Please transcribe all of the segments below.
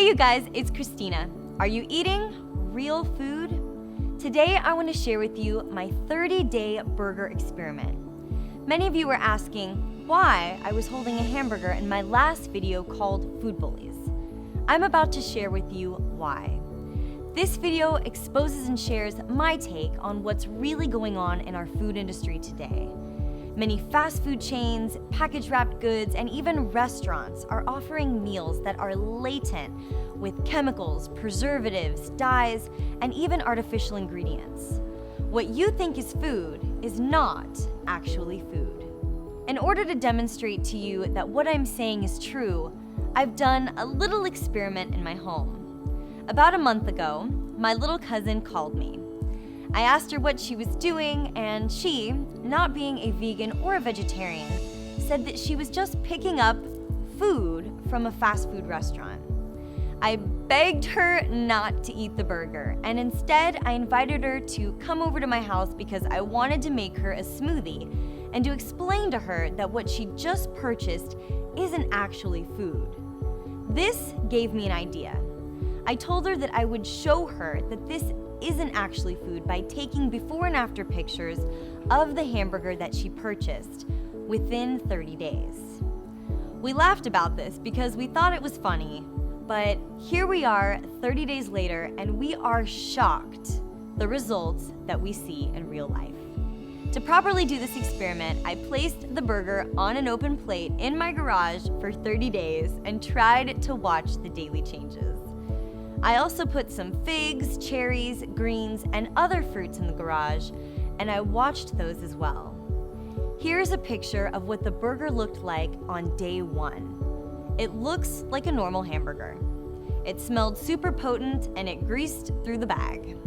Hey you guys, it's Kristina. Are you eating real food? Today I want to share with you my 30-day burger experiment. Many of you were asking why I was holding a hamburger in my last video called Food Bullies. I'm about to share with you why. This video exposes and shares my take on what's really going on in our food industry today. Many fast food chains, packaged wrapped goods, and even restaurants are offering meals that are latent with chemicals, preservatives, dyes, and even artificial ingredients. What you think is food is not actually food. In order to demonstrate to you that what I'm saying is true, I've done a little experiment in my home. About a month ago, my little cousin called me. I asked her what she was doing, and she, not being a vegan or a vegetarian, said that she was just picking up food from a fast food restaurant. I begged her not to eat the burger, and instead I invited her to come over to my house because I wanted to make her a smoothie and to explain to her that what she just purchased isn't actually food. This gave me an idea. I told her that I would show her that this isn't actually food by taking before and after pictures of the hamburger that she purchased within 30 days. We laughed about this because we thought it was funny, but here we are 30 days later and we are shocked the results that we see in real life. To properly do this experiment, I placed the burger on an open plate in my garage for 30 days and tried to watch the daily changes. I also put some figs, cherries, greens, and other fruits in the garage, and I watched those as well. Here's a picture of what the burger looked like on day 1. It looks like a normal hamburger. It smelled super potent and it greased through the bag.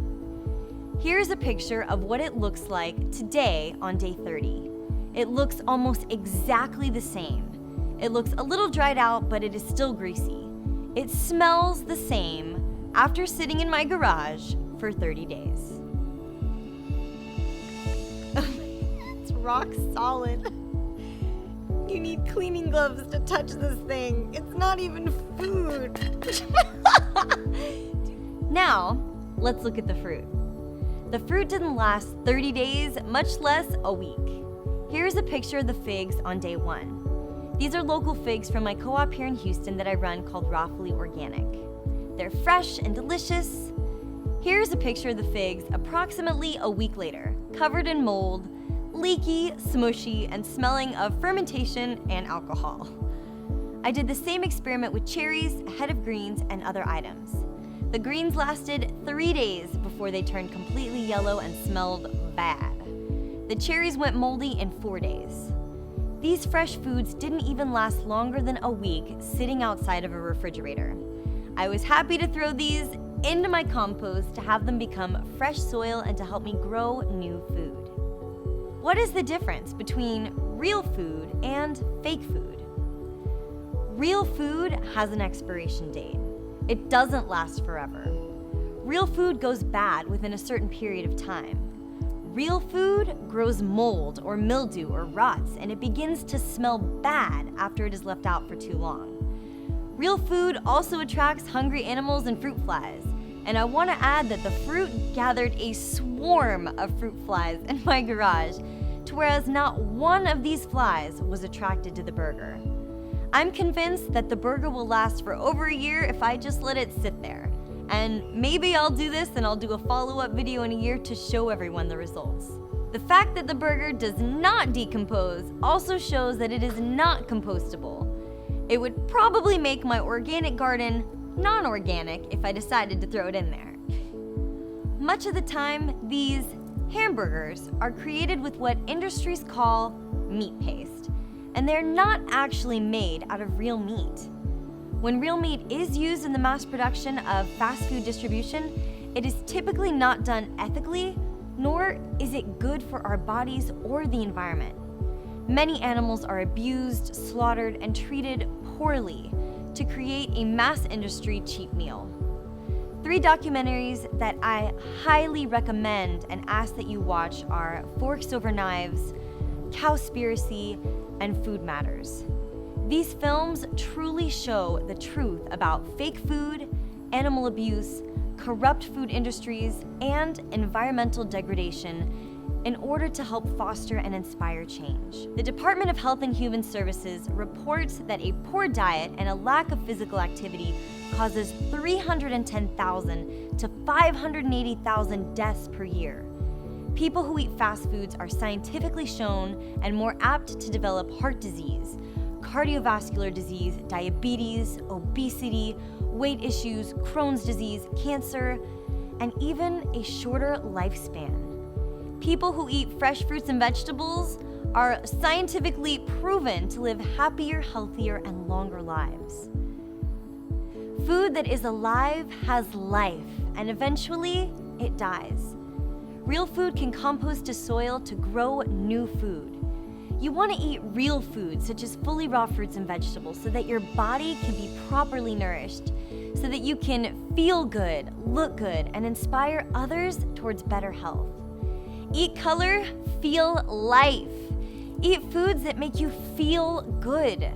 Here's a picture of what it looks like today on day 30. It looks almost exactly the same. It looks a little dried out, but it is still greasy. It smells the same after sitting in my garage for 30 days. It's rock solid. You need cleaning gloves to touch this thing. It's not even food. Now, let's look at the fruit. The fruit didn't last 30 days, much less a week. Here's a picture of the figs on day 1. These are local figs from my co-op here in Houston that I run called Rawfully Organic. They're fresh and delicious. Here's a picture of the figs approximately a week later, covered in mold, leaky, smushy, and smelling of fermentation and alcohol. I did the same experiment with cherries, a head of greens, and other items. The greens lasted 3 days before they turned completely yellow and smelled bad. The cherries went moldy in 4 days. These fresh foods didn't even last longer than a week sitting outside of a refrigerator. I was happy to throw these into my compost to have them become fresh soil and to help me grow new food. What is the difference between real food and fake food? Real food has an expiration date. It doesn't last forever. Real food goes bad within a certain period of time. Real food grows mold or mildew or rots, and it begins to smell bad after it is left out for too long. Real food also attracts hungry animals and fruit flies, and I want to add that the fruit gathered a swarm of fruit flies in my garage, to whereas not one of these flies was attracted to the burger. I'm convinced that the burger will last for over a year if I just let it sit there. And maybe I'll do this and I'll do a follow-up video in a year to show everyone the results. The fact that the burger does not decompose also shows that it is not compostable. It would probably make my organic garden non-organic if I decided to throw it in there. Much of the time, these hamburgers are created with what industries call meat paste, and they're not actually made out of real meat. When real meat is used in the mass production of fast food distribution, it is typically not done ethically, nor is it good for our bodies or the environment. Many animals are abused, slaughtered, and treated poorly to create a mass industry cheap meal. 3 documentaries that I highly recommend and ask that you watch are Forks Over Knives, Cowspiracy, and Food Matters. These films truly show the truth about fake food, animal abuse, corrupt food industries, and environmental degradation in order to help foster and inspire change. The Department of Health and Human Services reports that a poor diet and a lack of physical activity causes 310,000 to 580,000 deaths per year. People who eat fast foods are scientifically shown and more apt to develop heart disease, cardiovascular disease, diabetes, obesity, weight issues, Crohn's disease, cancer, and even a shorter lifespan. People who eat fresh fruits and vegetables are scientifically proven to live happier, healthier, and longer lives. Food that is alive has life, and eventually it dies. Real food can compost to soil to grow new food. You want to eat real food, such as fully raw fruits and vegetables, so that your body can be properly nourished, so that you can feel good, look good, and inspire others towards better health. Eat color, feel life. Eat foods that make you feel good.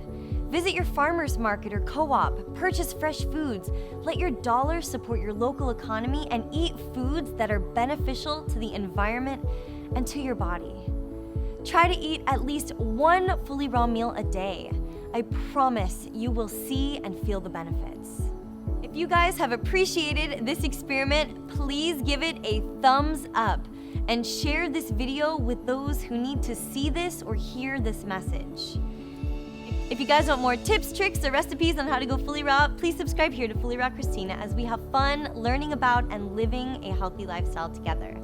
Visit your farmer's market or co-op, purchase fresh foods, let your dollar support your local economy, and eat foods that are beneficial to the environment and to your body. Try to eat at least one fully raw meal a day. I promise you will see and feel the benefits. If you guys have appreciated this experiment, please give it a thumbs up and share this video with those who need to see this or hear this message. If you guys want more tips, tricks, or recipes on how to go fully raw, please subscribe here to FullyRawKristina as we have fun learning about and living a healthy lifestyle together.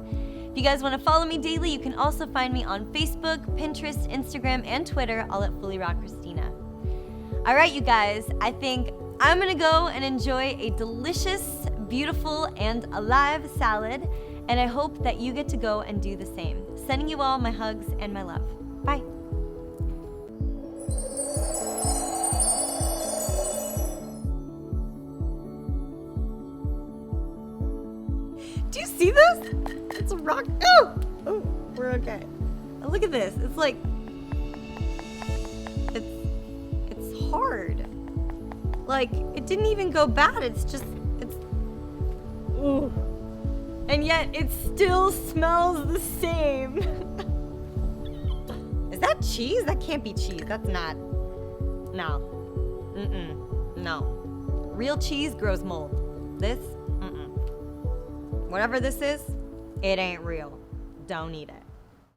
If you guys want to follow me daily, you can also find me on Facebook, Pinterest, Instagram, and Twitter, all at FullyRawKristina. All right, you guys, I think I'm gonna go and enjoy a delicious, beautiful, and alive salad, and I hope that you get to go and do the same. Sending you all my hugs and my love. Bye. Do you see this? It's a rock. Oh, we're okay. And look at this. It's like, it's hard. Like, it didn't even go bad. It's ooh. And yet it still smells the same. Is that cheese? That can't be cheese. That's not. No. No. Real cheese grows mold. This, whatever this is, it ain't real. Don't eat it.